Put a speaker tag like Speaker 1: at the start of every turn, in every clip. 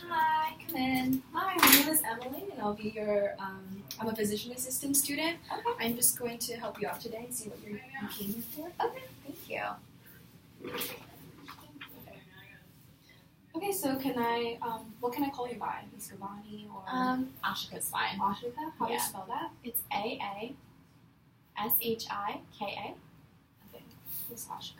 Speaker 1: Hi, come in.
Speaker 2: Hi, my name is Emily, and I'll be your, I'm a physician assistant student.
Speaker 1: Okay.
Speaker 2: I'm just going to help you out today and see what you came here for.
Speaker 1: Okay, thank you.
Speaker 2: Okay, so what can I call you by? Miss Gavani or
Speaker 1: Ashika's fine.
Speaker 2: Ashika? How do you
Speaker 1: Yeah.
Speaker 2: spell that?
Speaker 1: It's AASHIKA.
Speaker 2: Okay, Miss Ashika.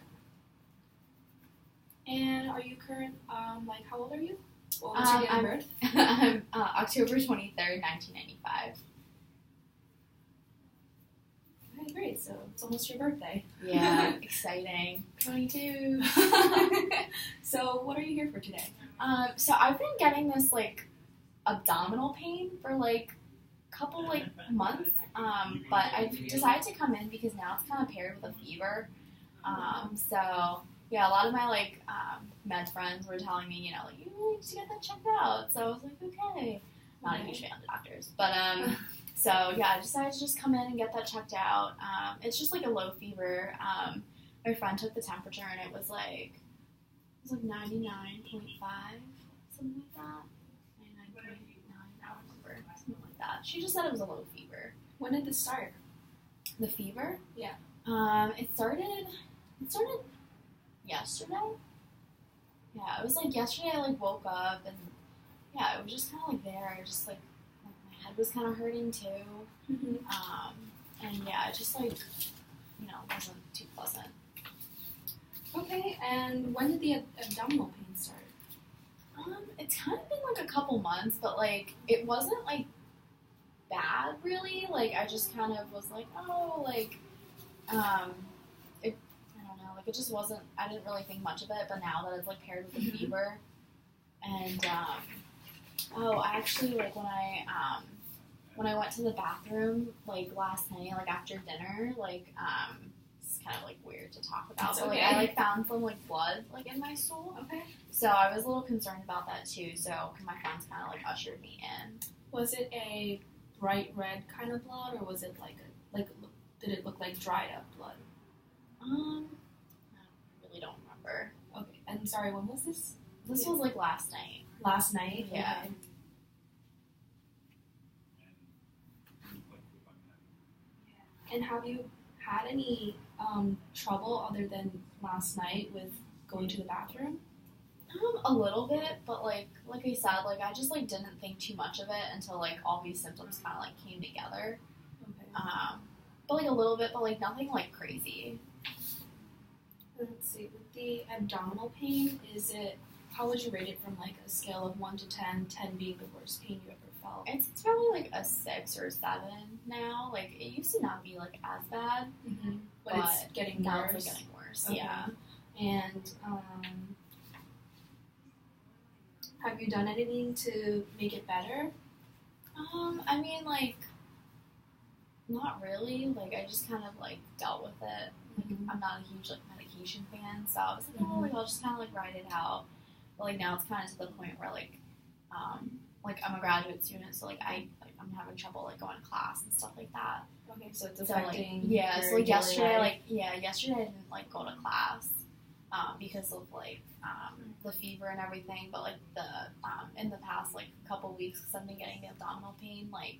Speaker 2: And are you current, how old are you? What was your date of birth?
Speaker 1: I'm October 23rd, 1995.
Speaker 2: Okay, great. So it's almost your birthday.
Speaker 1: Yeah, exciting.
Speaker 2: 22. So what are you here for today?
Speaker 1: So I've been getting this like abdominal pain for like a couple like months, but I decided to come in because now it's kind of paired with a fever. So yeah, a lot of my like med friends were telling me, you know, like you really need to get that checked out. So I was like, okay, not a huge fan of doctors, but so yeah, I decided to just come in and get that checked out. It's just like a low fever. My friend took the temperature and it was like 99.5, something like that. 99.9, I don't remember, something like that. She just said it was a low fever.
Speaker 2: When did this start?
Speaker 1: The fever?
Speaker 2: Yeah.
Speaker 1: It started yesterday. Yeah, it was like yesterday I like woke up and yeah, it was just kind of like there. I just like my head was kind of hurting too.
Speaker 2: Mm-hmm.
Speaker 1: And yeah, it just like, you know, wasn't too pleasant.
Speaker 2: Okay, and when did the abdominal pain start?
Speaker 1: It's kind of been like a couple months, but like it wasn't like bad really. Like I just kind of was like, oh, like I don't know, like it just wasn't. I didn't really think much of it, but now that it's like paired with the fever, and I actually like when I went to the bathroom like last night, like after dinner, like it's kind of like weird to talk about, but like I like found some like blood like in my stool.
Speaker 2: Okay.
Speaker 1: So I was a little concerned about that too. So my friends kind of like ushered me in.
Speaker 2: Was it a bright red kind of blood, or was it did it look like dried up blood?
Speaker 1: I really don't remember.
Speaker 2: Okay. And sorry, when was this?
Speaker 1: This was like last night.
Speaker 2: Last night.
Speaker 1: Yeah.
Speaker 2: Okay. And have you had any trouble other than last night with going to the bathroom?
Speaker 1: A little bit, but like I said, like I just like didn't think too much of it until like all these symptoms kind of like came together.
Speaker 2: Okay.
Speaker 1: But like a little bit, but like nothing like crazy.
Speaker 2: Let's see. With the abdominal pain, how would you rate it from like a scale of 1 to 10, 10 being the worst pain you ever felt?
Speaker 1: It's probably like a 6 or 7 now. Like it used to not be like as bad,
Speaker 2: Mm-hmm. But it's getting
Speaker 1: now
Speaker 2: worse.
Speaker 1: it's like getting worse.
Speaker 2: Okay.
Speaker 1: Yeah.
Speaker 2: And have you done anything to make it better?
Speaker 1: I mean like not really. Like I just kind of like dealt with it.
Speaker 2: Mm-hmm.
Speaker 1: I'm not a huge like medication fan, so I was like, oh, like I'll just kind of like ride it out. But like now it's kind of to the point where like I'm a graduate student, so like I'm having trouble like going to class and stuff like that.
Speaker 2: Okay, so it's
Speaker 1: So
Speaker 2: affecting.
Speaker 1: like, so like
Speaker 2: yesterday,
Speaker 1: yesterday I didn't like go to class because of like the fever and everything. But like the in the past like couple weeks, because I've been getting the abdominal pain like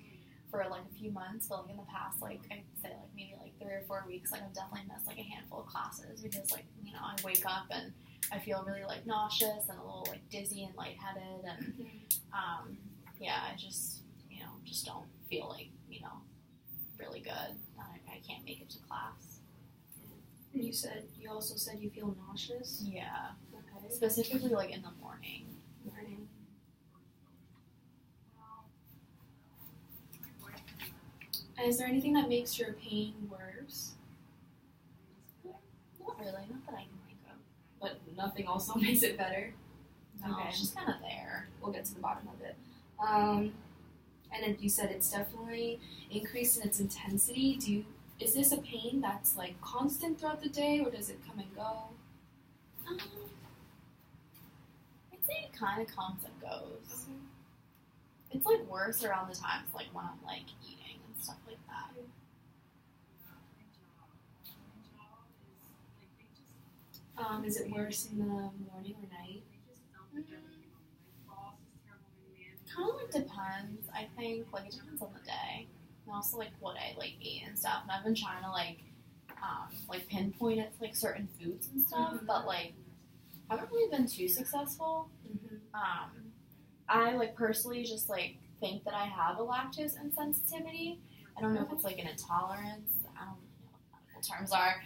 Speaker 1: for like a few months, but like in the past like I'd say like maybe like 3 or 4 weeks, like I've definitely missed like a handful of classes because like you know I wake up and I feel really like nauseous and a little like dizzy and lightheaded and I just just don't feel like really good. I can't make it to class.
Speaker 2: And you also said you feel nauseous.
Speaker 1: Yeah,
Speaker 2: Okay.
Speaker 1: specifically like in the morning.
Speaker 2: Morning. And is there anything that makes your pain worse?
Speaker 1: Not really, not that I can think of.
Speaker 2: But nothing also makes it better?
Speaker 1: No,
Speaker 2: Okay.
Speaker 1: it's just kind of there.
Speaker 2: We'll get to the bottom of it. And then you said it's definitely increased in its intensity. Is this a pain that's like constant throughout the day, or does it come and go?
Speaker 1: I'd say it kind of comes and goes.
Speaker 2: Okay.
Speaker 1: It's like worse around the times like when I'm like eating and stuff like that.
Speaker 2: Is it worse in the morning or night?
Speaker 1: Kind of like depends. I think like it depends on the day, and also like what I like ate and stuff. And I've been trying to like pinpoint it to like certain foods and stuff, but like I haven't really been too successful. I like personally just like think that I have a lactose insensitivity. I don't know if it's like an intolerance. I don't really know what the medical terms are.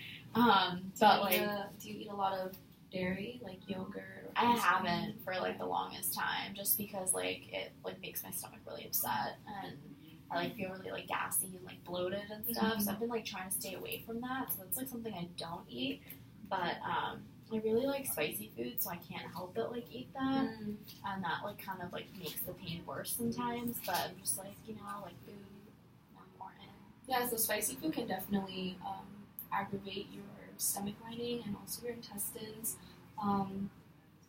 Speaker 1: But like,
Speaker 2: do you eat a lot of dairy, like yogurt? Or
Speaker 1: I haven't for like the longest time, just because like it like makes my stomach really upset and I like feel really like gassy and like bloated and stuff. So I've been like trying to stay away from that. So that's like something I don't eat. But I really like spicy food, so I can't help but like eat that, and that like kind of like makes the pain worse sometimes. But I'm just like like food more important.
Speaker 2: Yeah, so spicy food can definitely aggravate your stomach lining and also your intestines,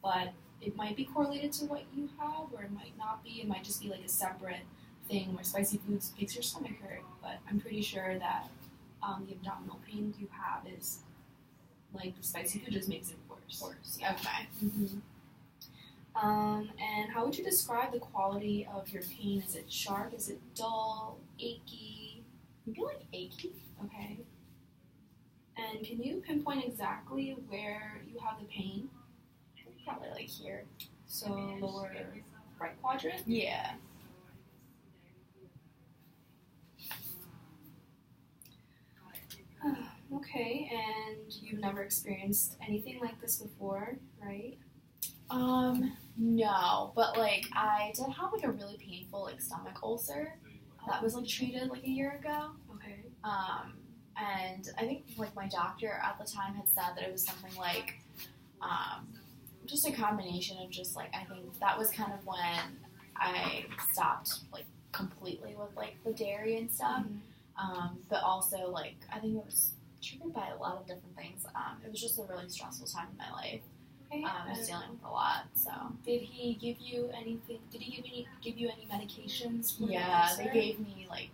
Speaker 2: but it might be correlated to what you have, or it might not be. It might just be like a separate thing where spicy foods makes your stomach hurt. But I'm pretty sure that the abdominal pain you have is like the spicy food just makes it worse.
Speaker 1: Yeah. Okay.
Speaker 2: And how would you describe the quality of your pain? Is it sharp? Is it dull? Achy?
Speaker 1: Maybe like achy.
Speaker 2: Okay. And can you pinpoint exactly where you have the pain?
Speaker 1: Probably like here.
Speaker 2: So lower right quadrant?
Speaker 1: Yeah.
Speaker 2: Okay, and you've never experienced anything like this before, right?
Speaker 1: No, but like I did have like a really painful like stomach ulcer that was like treated like a year ago.
Speaker 2: Okay.
Speaker 1: And I think like my doctor at the time had said that it was something like just a combination of just like I think that was kind of when I stopped like completely with like the dairy and stuff. But also like I think it was triggered by a lot of different things. It was just a really stressful time in my life.
Speaker 2: Okay.
Speaker 1: I was dealing with a lot. So
Speaker 2: did he give you anything? Did he give you any medications? For
Speaker 1: yeah, they gave me like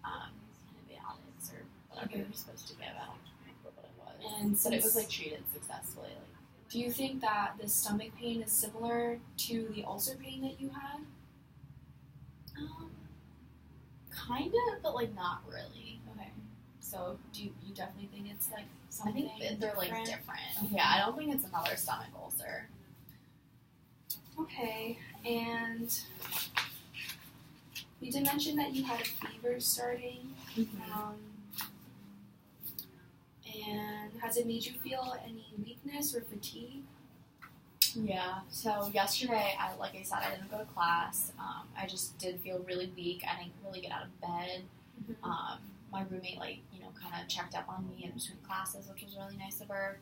Speaker 1: antibiotics or whatever they were supposed to give. I don't remember what it was.
Speaker 2: And
Speaker 1: but it was like treated successfully. Like,
Speaker 2: do you think that the stomach pain is similar to the ulcer pain that you had?
Speaker 1: Kind of, but like not really.
Speaker 2: Okay. So do you definitely think it's like something?
Speaker 1: I think they're like different.
Speaker 2: Okay.
Speaker 1: Yeah, I don't think it's another stomach ulcer.
Speaker 2: Okay, and you did mention that you had a fever starting. And has it made you feel any weakness or fatigue?
Speaker 1: Yeah. So yesterday, like I said, I didn't go to class. I just did feel really weak. I didn't really get out of bed. My roommate, kind of checked up on me in between classes, which was really nice of her.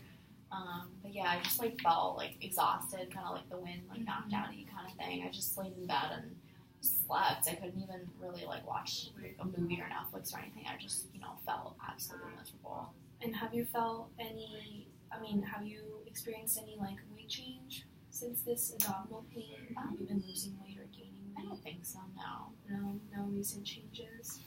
Speaker 1: But yeah, I just felt exhausted, kind of like the wind knocked out of you kind of thing. I just laid in bed and slept. I couldn't even really watch a movie or Netflix or anything. I just felt absolutely miserable.
Speaker 2: And have you felt any? Have you experienced any weight change since this abdominal pain? Have you been losing weight or gaining weight?
Speaker 1: I don't think so. No.
Speaker 2: No recent changes.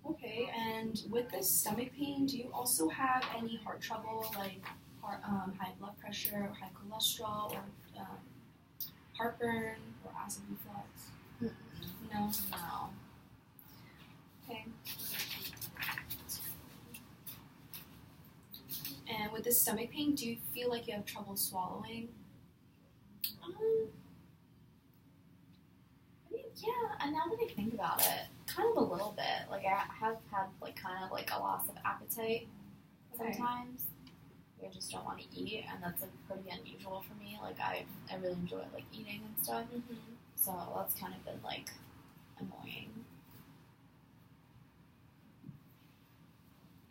Speaker 2: Okay, and with this stomach pain, do you also have any heart trouble, high blood pressure, or high cholesterol, or heartburn, or acid reflux? No. Okay. And with this stomach pain, do you feel like you have trouble swallowing?
Speaker 1: Yeah, and now that I think about it, kind of a little bit. I have had a loss of appetite sometimes. I just don't want to eat, and that's pretty unusual for me. I really enjoy eating and stuff. So that's kind of been annoying.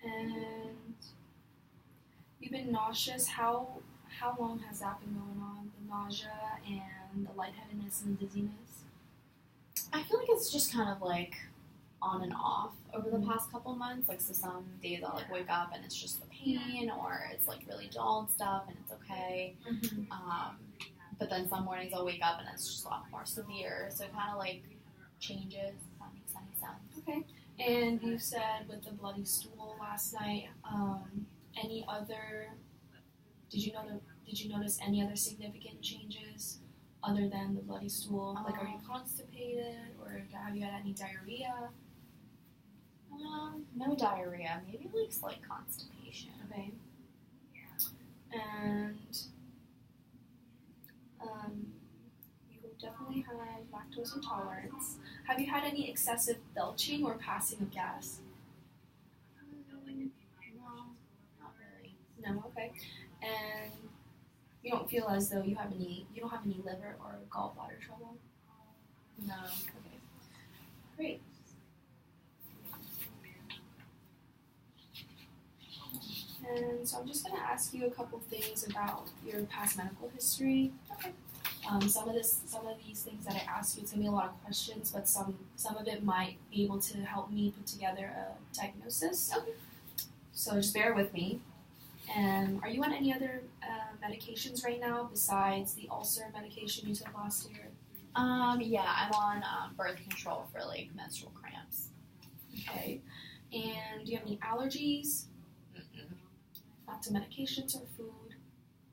Speaker 2: And you've been nauseous. How long has that been going on? The nausea and the lightheadedness and dizziness?
Speaker 1: I feel like it's just kind of on and off over the past couple of months. So some days I'll wake up and it's just the pain, or it's really dull and stuff, and it's okay. But then some mornings I'll wake up and it's just a lot more severe. So it kind of changes. If that makes any sense.
Speaker 2: Okay. And you said with the bloody stool last night, any other? Did you notice any other significant changes other than the bloody stool? Like, are you constipated, or have you had any diarrhea?
Speaker 1: No diarrhea. Maybe like slight constipation.
Speaker 2: Okay. And you definitely have lactose intolerance. Have you had any excessive belching or passing of gas?
Speaker 1: No, not really.
Speaker 2: No. Okay. And you don't feel as though you don't have any liver or gallbladder trouble?
Speaker 1: No.
Speaker 2: Okay. Great. And so I'm just going to ask you a couple things about your past medical history.
Speaker 1: Okay.
Speaker 2: Some of these things that I ask you, it's going to be a lot of questions, but some of it might be able to help me put together a diagnosis.
Speaker 1: Okay.
Speaker 2: So just bear with me. And are you on any other medications right now besides the ulcer medication you took last year?
Speaker 1: Yeah, I'm on birth control for like menstrual cramps.
Speaker 2: Okay. And do you have any allergies? Not to medications or food?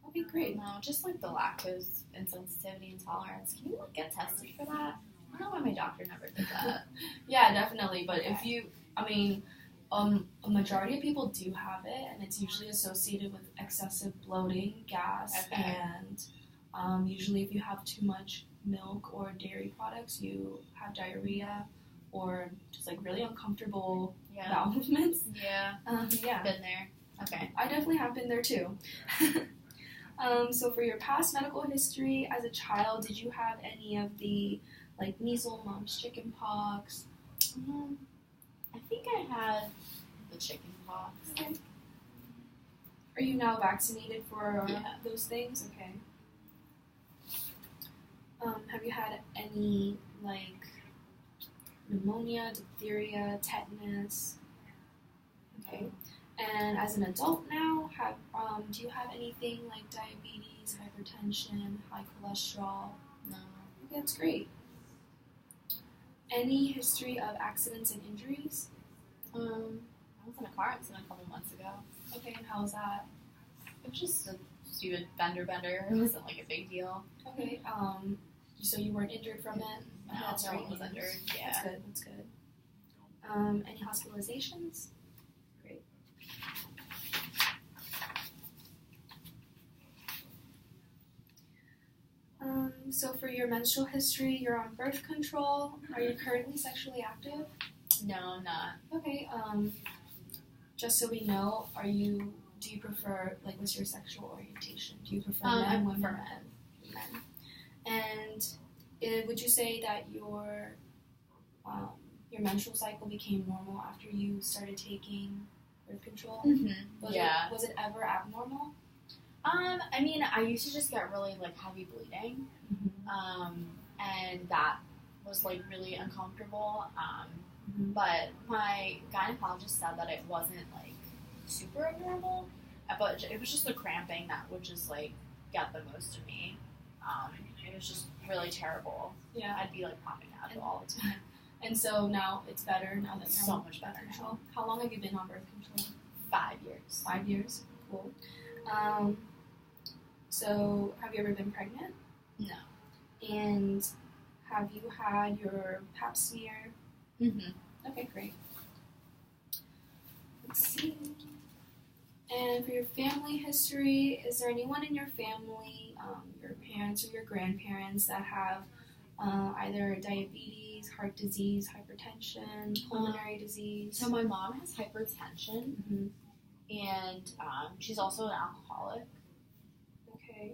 Speaker 2: Okay, great.
Speaker 1: No, just like the lactose insensitivity intolerance. Can you like get tested for that? I don't know why my doctor never did that.
Speaker 2: Yeah, definitely. But
Speaker 1: Okay.
Speaker 2: if you, a majority of people do have it, and it's usually associated with excessive bloating, gas,
Speaker 1: Okay.
Speaker 2: and usually if you have too much milk or dairy products, you have diarrhea or just like really uncomfortable
Speaker 1: Yeah.
Speaker 2: bowel movements.
Speaker 1: Yeah.
Speaker 2: Yeah.
Speaker 1: Been there. Okay.
Speaker 2: I definitely have been there too. So for your past medical history as a child, did you have any of the like measles, mumps, chicken pox?
Speaker 1: I think I had the chicken pox.
Speaker 2: Okay. Are you now vaccinated for
Speaker 1: Yeah.
Speaker 2: those things? Okay. Have you had any like pneumonia, diphtheria, tetanus? Okay. And as an adult now, do you have anything like diabetes, hypertension, high cholesterol?
Speaker 1: No.
Speaker 2: Okay, that's great. Any history of accidents and injuries?
Speaker 1: I was in a car accident a couple months ago.
Speaker 2: Okay, and how was that?
Speaker 1: It was just a stupid fender bender. It wasn't like a big deal.
Speaker 2: Okay, so you weren't injured from it?
Speaker 1: No,
Speaker 2: That's
Speaker 1: no
Speaker 2: great
Speaker 1: one was
Speaker 2: news.
Speaker 1: injured. Yeah.
Speaker 2: That's good. Any hospitalizations? Great. So for your menstrual history, you're on birth control. Are you currently sexually active?
Speaker 1: No, I'm not.
Speaker 2: Okay, just so we know, do you prefer, like, what's your sexual orientation? Do you prefer
Speaker 1: I
Speaker 2: men, women?
Speaker 1: prefer
Speaker 2: Men. And would you say that your menstrual cycle became normal after you started taking birth control?
Speaker 1: Mm-hmm. Yeah.
Speaker 2: Was it ever abnormal?
Speaker 1: I mean, I used to just get really like heavy bleeding, and that was like really uncomfortable. But my gynecologist said that it wasn't like super abnormal, but it was just the cramping that would just like get the most of me. It was just really terrible.
Speaker 2: Yeah.
Speaker 1: I'd be like popping out all the time.
Speaker 2: And so now it's better now that you're
Speaker 1: So
Speaker 2: on
Speaker 1: much
Speaker 2: birth
Speaker 1: better
Speaker 2: control. How long have you been on birth control?
Speaker 1: 5 years.
Speaker 2: 5 years. Cool. So have you ever been pregnant?
Speaker 1: No.
Speaker 2: And have you had your pap smear?
Speaker 1: Mm-hmm.
Speaker 2: Okay, great. Let's see. And for your family history, is there anyone in your family, your parents or your grandparents, that have either diabetes, heart disease, hypertension, pulmonary disease?
Speaker 1: So my mom has hypertension, and she's also an alcoholic.
Speaker 2: Okay.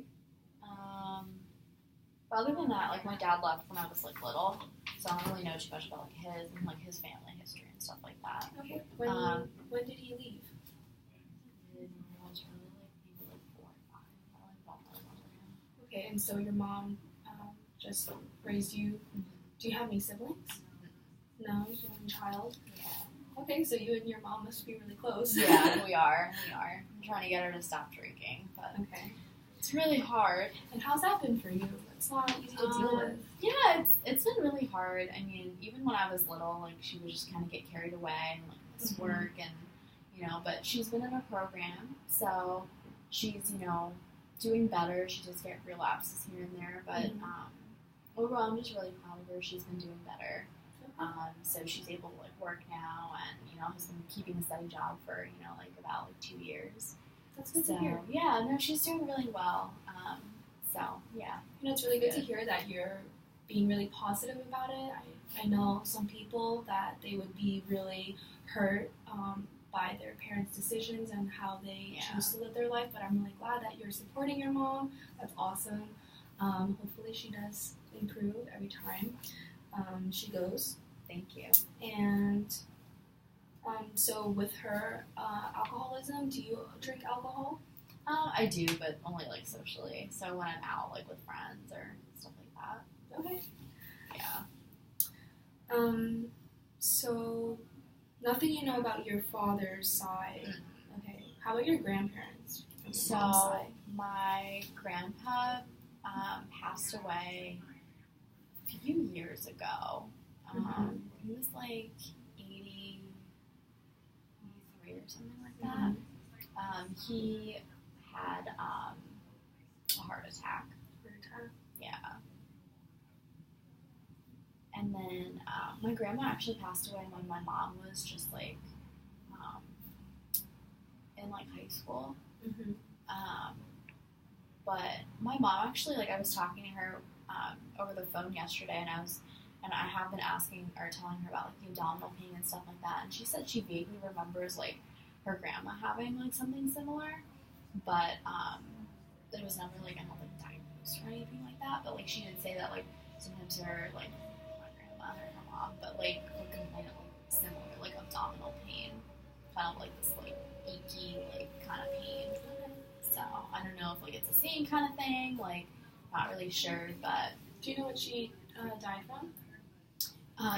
Speaker 1: But other than that, like my dad left when I was like little, so I don't really know too much about like his family history and stuff like that.
Speaker 2: Okay. When did he leave?
Speaker 1: It was really like maybe like 4 or 5. I don't remember him.
Speaker 2: Okay, and so your mom just raised you. Do you have any siblings? No, you're one child.
Speaker 1: Yeah.
Speaker 2: Okay, so you and your mom must be really close.
Speaker 1: Yeah, we are. I'm trying to get her to stop drinking, but
Speaker 2: Okay.
Speaker 1: it's really hard.
Speaker 2: And how's that been for you? It's not easy to deal with.
Speaker 1: Yeah, it's been really hard. I mean, even when I was little, like she would just kind of get carried away and like miss work, and but she's been in a program, so she's, doing better. She does get relapses here and there, but overall, I'm just really proud of her. She's been doing better. So she's able to work now, and has been keeping a steady job for about 2 years.
Speaker 2: That's good to hear.
Speaker 1: Yeah, no, she's doing really well. So yeah,
Speaker 2: it's really good to hear that you're being really positive about it. I know some people that they would be really hurt by their parents' decisions and how they choose to live their life, but I'm really glad that you're supporting your mom. That's awesome. Hopefully she does improve every time she goes.
Speaker 1: Thank you.
Speaker 2: And so with her alcoholism, do you drink alcohol?
Speaker 1: I do, but only socially. So when I'm out with friends or stuff like that.
Speaker 2: Okay.
Speaker 1: Yeah.
Speaker 2: So nothing you know about your father's side. Okay. How about your grandparents?
Speaker 1: So my grandpa passed away a few years ago. He was 83 or something like that. He had a heart attack. Yeah. And then my grandma actually passed away when my mom was just in high school. But my mom actually I was talking to her over the phone yesterday, and I have been asking or telling her about the abdominal pain and stuff like that, and she said she vaguely remembers her grandma having something similar, but there was never I don't think diagnosed or anything like that. But she did say that sometimes her my grandma or her mom, but would complain of similar abdominal pain, kind of this achy kind of pain. So I don't know if it's the same kind of thing. Not really sure, but
Speaker 2: do you know what she died from?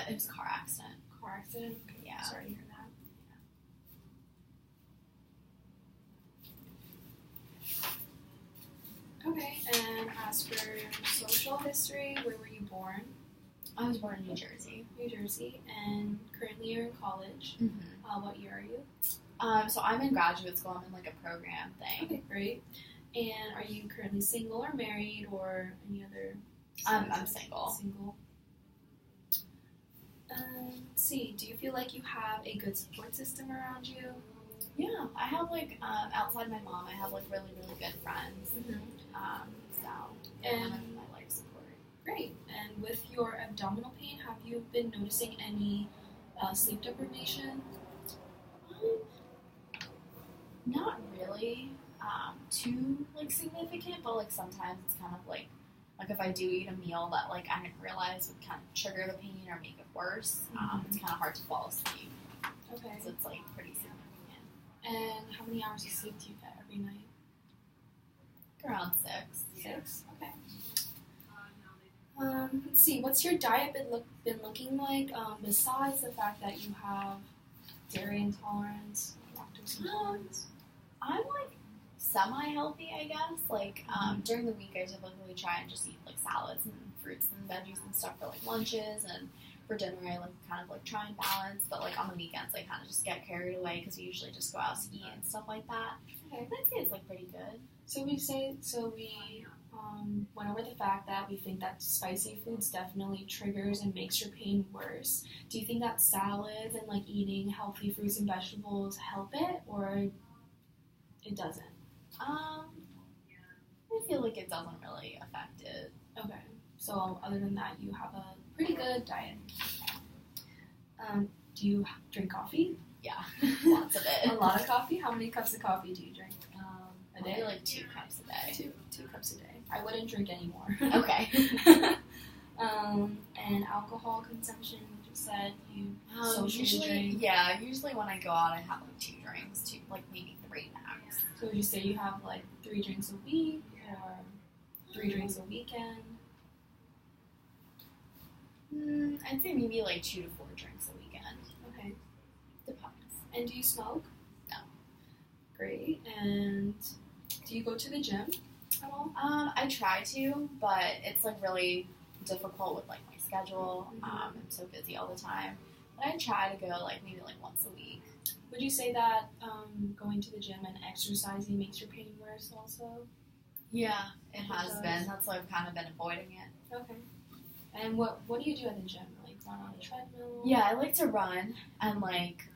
Speaker 1: It was a car accident.
Speaker 2: Car accident? Okay.
Speaker 1: Yeah.
Speaker 2: Sorry to hear that. Okay, and as for your social history, where were you born?
Speaker 1: I was born in New Jersey.
Speaker 2: New Jersey, and currently you're in college. What year are you?
Speaker 1: So I'm in graduate school. I'm in a program thing.
Speaker 2: Okay, great. And are you currently single or married or any other?
Speaker 1: I'm single.
Speaker 2: Single. Let's see. Do you feel like you have a good support system around you?
Speaker 1: Yeah, I have outside my mom, I have really really good friends. And my life support.
Speaker 2: Great. And with your abdominal pain, have you been noticing any sleep deprivation?
Speaker 1: Not really too significant, but sometimes it's kind of if I do eat a meal that I didn't realize would kind of trigger the pain or make it worse, it's kind of hard to fall asleep.
Speaker 2: Okay.
Speaker 1: So it's pretty significant.
Speaker 2: And how many hours of sleep do you get every night?
Speaker 1: Around 6.
Speaker 2: 6? Okay. Let's see. What's your diet been looking like besides the fact that you have dairy intolerance, lactose intolerance?
Speaker 1: I'm semi-healthy, I guess. During the week, I typically try and just eat salads and fruits and veggies and stuff for lunches, and for dinner, I kind of try and balance. But on the weekends, I kind of just get carried away because we usually just go out to eat and stuff like that.
Speaker 2: Okay.
Speaker 1: I'd say it's pretty good.
Speaker 2: So we went over the fact that we think that spicy foods definitely triggers and makes your pain worse. Do you think that salads and eating healthy fruits and vegetables help it, or it doesn't?
Speaker 1: I feel it doesn't really affect it.
Speaker 2: Okay. So other than that, you have a pretty good diet. Do you drink coffee?
Speaker 1: Yeah, lots of it.
Speaker 2: A lot of coffee? How many cups of coffee do you drink a day?
Speaker 1: 2 cups a day.
Speaker 2: Two cups a day. I wouldn't drink anymore.
Speaker 1: Okay.
Speaker 2: And alcohol consumption, you just said you socially drink?
Speaker 1: Yeah, usually when I go out, I have 2 drinks, maybe 3 max.
Speaker 2: So would you say you have 3 drinks a week or 3 drinks a weekend?
Speaker 1: I'd say maybe 2 to 4 drinks a weekend.
Speaker 2: Okay.
Speaker 1: Depends.
Speaker 2: And do you smoke?
Speaker 1: No.
Speaker 2: Great. And do you go to the gym at all?
Speaker 1: I try to, but it's really difficult with my schedule. I'm so busy all the time. But I try to go maybe once a week.
Speaker 2: Would you say that going to the gym and exercising makes your pain worse also?
Speaker 1: Yeah, it has
Speaker 2: does.
Speaker 1: been. That's why I've kind of been avoiding it.
Speaker 2: Okay. And what do you do at the gym? Like run on a treadmill?
Speaker 1: Yeah, I like to run, and like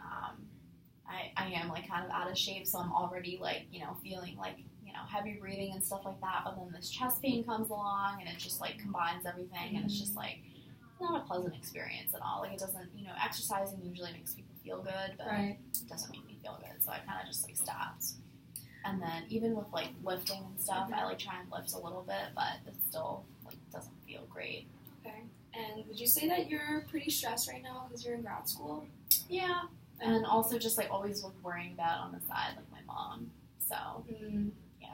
Speaker 1: I am like kind of out of shape, so I'm already like feeling like heavy breathing and stuff like that. But then this chest pain comes along, and it just like combines everything, and it's just like not a pleasant experience at all. Like it doesn't, exercising usually makes people feel good, but
Speaker 2: Right.
Speaker 1: it doesn't make me feel good. So I kind of just like stopped. And then even with like lifting and stuff, I like try and lift a little bit, but it still like doesn't feel great.
Speaker 2: Okay. And would you say that you're pretty stressed right now because you're in grad school?
Speaker 1: Yeah. And also just like always like worrying about on the side like my mom. So yeah.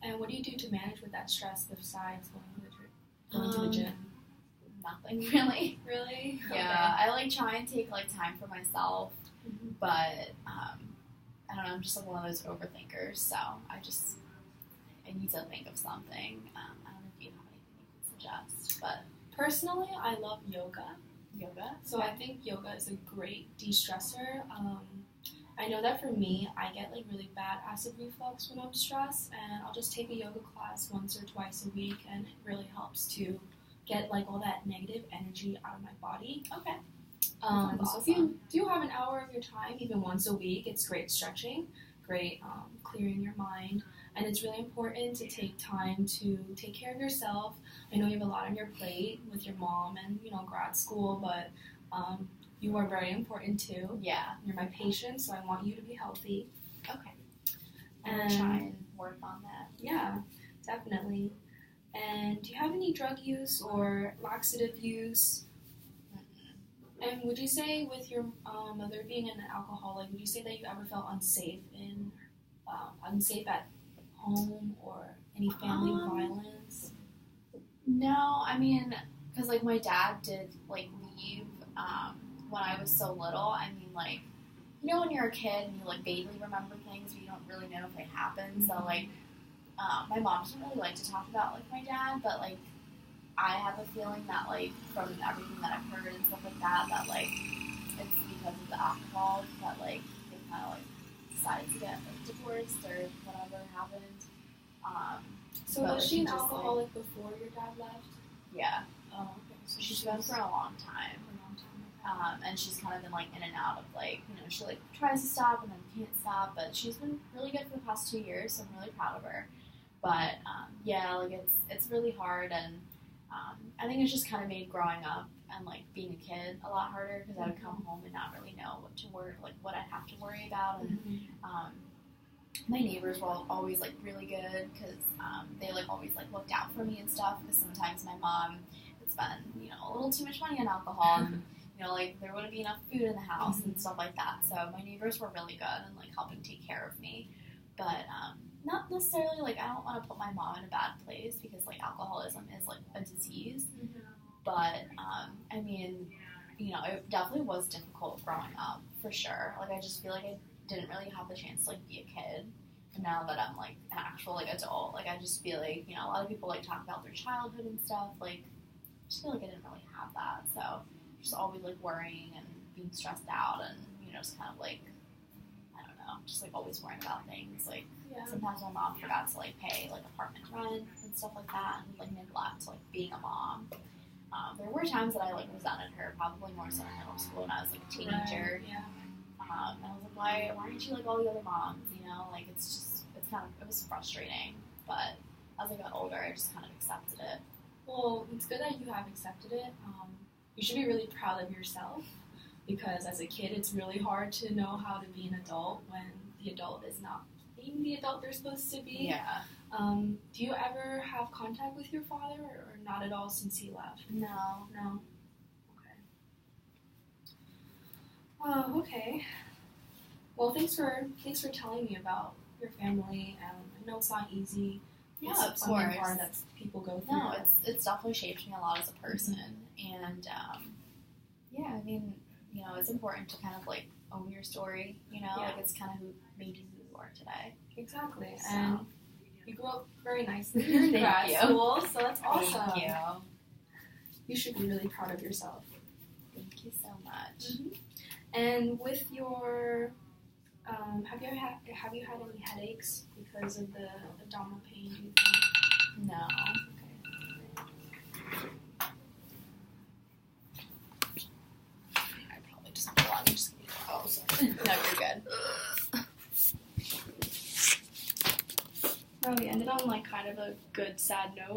Speaker 2: And what do you do to manage with that stress besides going to the gym?
Speaker 1: Nothing really.
Speaker 2: Really?
Speaker 1: Yeah. I like try and take like time for myself, but I don't know. I'm just like one of those overthinkers. So I need to think of something. I don't know if you have anything you can suggest, but
Speaker 2: personally, I love yoga.
Speaker 1: Yoga.
Speaker 2: So I think yoga is a great de-stressor. I know that for me, I get like really bad acid reflux when I'm stressed, and I'll just take a yoga class once or twice a week, and it really helps to get like all that negative energy out of my body.
Speaker 1: Okay.
Speaker 2: So if you do have an hour of your time, even once a week, it's great stretching, great clearing your mind, and it's really important to take time to take care of yourself. I know you have a lot on your plate with your mom and grad school, but you are very important too.
Speaker 1: Yeah.
Speaker 2: You're my patient, so I want you to be healthy.
Speaker 1: Okay. And I'll try and work on that.
Speaker 2: Yeah, definitely. And do you have any drug use or laxative use? And would you say with your mother being an alcoholic, would you say that you ever felt unsafe at home or any family violence?
Speaker 1: No, I mean, because like my dad did like leave when I was so little. I mean, like when you're a kid and you like vaguely remember things, but you don't really know if they happened. So like my mom doesn't really like to talk about like my dad, but like I have a feeling that like from everything that I've heard and stuff like that like it's because of the alcohol that like they kind of like decided to get like divorced or whatever happened.
Speaker 2: So was she an alcoholic before your dad left?
Speaker 1: Yeah.
Speaker 2: Oh, okay. So
Speaker 1: she's been for a long time. And she's kind of been like in and out of like she like tries to stop and then can't stop, but she's been really good for the past 2 years, so I'm really proud of her. But yeah, like it's really hard, and I think it's just kind of made growing up and like being a kid a lot harder because I would come home and not really know what I'd have to worry about, and my neighbors were always like really good because they like always like looked out for me and stuff, because sometimes my mom would spend a little too much money on alcohol and like there wouldn't be enough food in the house and stuff like that. So my neighbors were really good and like helping take care of me, but not necessarily like I don't want to put my mom in a bad place because like alcoholism is like a disease, but I mean it definitely was difficult growing up for sure. Like I just feel like I didn't really have the chance to like be a kid, and now that I'm like an actual like adult, like I just feel like a lot of people like talk about their childhood and stuff, like I just feel like I didn't really have that, so just always like worrying and being stressed out, and just kind of like I don't know, just like always worrying about things. Like sometimes my mom forgot to like pay like apartment rent and stuff like that, and like neglect like being a mom. There were times that I like resented her, probably more so in middle school when I was like a teenager.
Speaker 2: Right, yeah.
Speaker 1: And I was like, why aren't you like all the other moms? Like it was frustrating. But as I got older, I just kind of accepted it.
Speaker 2: Well, it's good that you have accepted it. You should be really proud of yourself, because as a kid, it's really hard to know how to be an adult when the adult is not being the adult they're supposed to be.
Speaker 1: Yeah.
Speaker 2: Do you ever have contact with your father, or not at all since he left?
Speaker 1: No.
Speaker 2: Okay. Okay. Well, thanks for telling me about your family. I know it's not easy.
Speaker 1: Yeah,
Speaker 2: it's
Speaker 1: of course.
Speaker 2: something hard that people go through.
Speaker 1: No, it's definitely shaped me a lot as a person, and yeah, I mean, it's important to kind of like own your story. Like it's kind of who made you who you are today.
Speaker 2: Exactly,
Speaker 1: So.
Speaker 2: and you grew up very nicely in grad school, so that's awesome.
Speaker 1: Thank you.
Speaker 2: You should be really proud of yourself.
Speaker 1: Thank you so much.
Speaker 2: And with your Have you had any headaches because of the abdominal pain? Do you think?
Speaker 1: No. I probably just have a lot. Oh, sorry. No, you're good.
Speaker 2: Well, we ended on like kind of a good sad note.